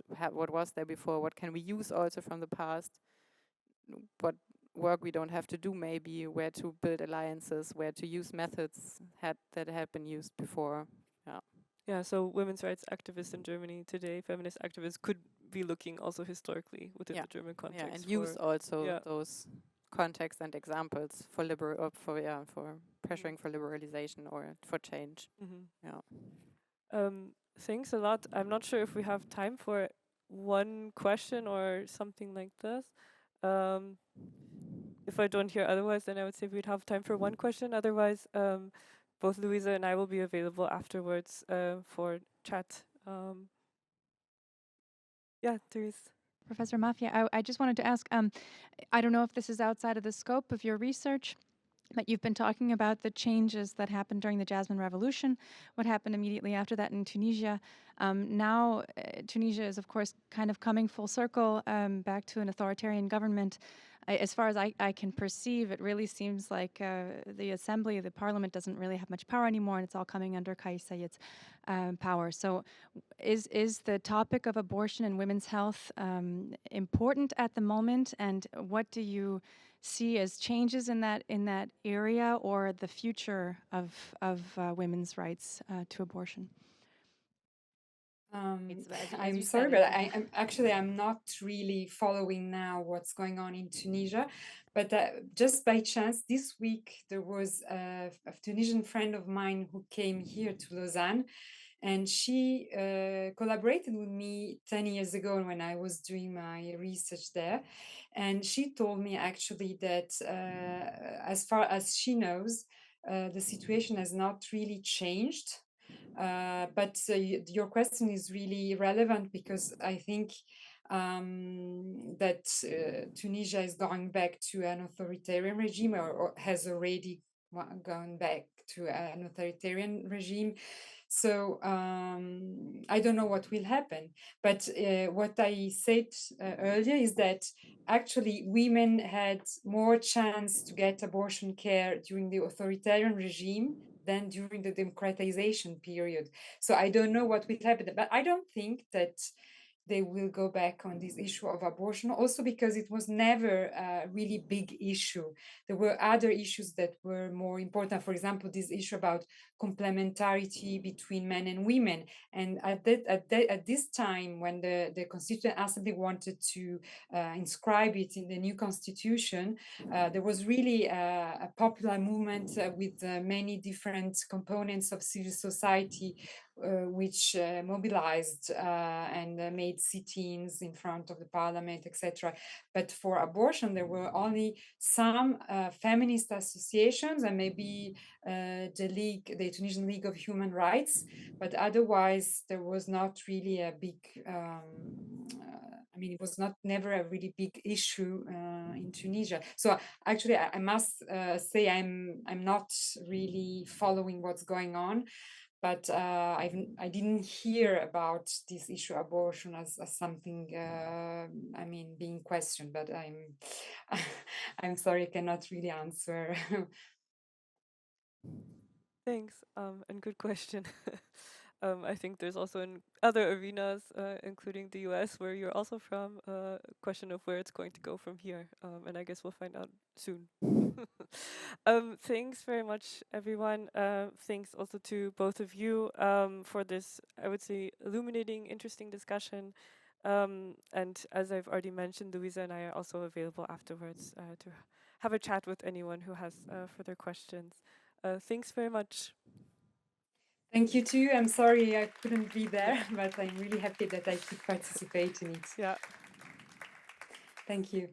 was there before? What can we use also from the past? What work we don't have to do, maybe where to build alliances, where to use methods that had been used before. Yeah, so women's rights activists in Germany today, feminist activists, could be looking also historically within the German context. Yeah, and use also those contexts and examples for for pressuring for liberalization or for change. Thanks a lot. I'm not sure if we have time for one question or something like this. If I don't hear otherwise, then I would say we'd have time for one question. Otherwise, both Luisa and I will be available afterwards for chat. Therese. Professor Maffi, I just wanted to ask, I don't know if this is outside of the scope of your research, but you've been talking about the changes that happened during the Jasmine Revolution, what happened immediately after that in Tunisia. Now, Tunisia is, of course, kind of coming full circle back to an authoritarian government. As far as I can perceive, it really seems like the assembly, the parliament doesn't really have much power anymore, and it's all coming under Kais Saied's power. So is the topic of abortion and women's health important at the moment, and what do you see as changes in that area, or the future of women's rights to abortion? I'm sorry, but I'm not really following now what's going on in Tunisia. But just by chance, this week there was a Tunisian friend of mine who came here to Lausanne, and she collaborated with me 10 years ago when I was doing my research there. And she told me actually that as far as she knows, the situation has not really changed. But your question is really relevant, because I think that Tunisia is going back to an authoritarian regime, or has already gone back to an authoritarian regime. So I don't know what will happen. But what I said earlier is that actually women had more chance to get abortion care during the authoritarian regime than during the democratization period. So I don't know what will happen, but I don't think that they will go back on this issue of abortion, also because it was never a really big issue. There were other issues that were more important. For example, this issue about complementarity between men and women. And at this time, when the Constituent Assembly wanted to inscribe it in the new constitution, there was really a popular movement with many different components of civil society, which mobilized and made sit-ins in front of the parliament, etc. But for abortion, there were only some feminist associations and maybe the Tunisian League of Human Rights. But otherwise, there was not really a big. It was never a really big issue in Tunisia. So actually, I must say I'm not really following what's going on. But I didn't hear about this issue of abortion as something, being questioned. But I'm sorry, I cannot really answer. Thanks, and good question. I think there's also in other arenas, including the US, where you're also from, a question of where it's going to go from here. And I guess we'll find out soon. Thanks very much, everyone. Thanks also to both of you for this, I would say, illuminating, interesting discussion. And as I've already mentioned, Luisa and I are also available afterwards to have a chat with anyone who has further questions. Thanks very much. Thank you too. I'm sorry I couldn't be there, but I'm really happy that I could participate in it. Yeah. Thank you.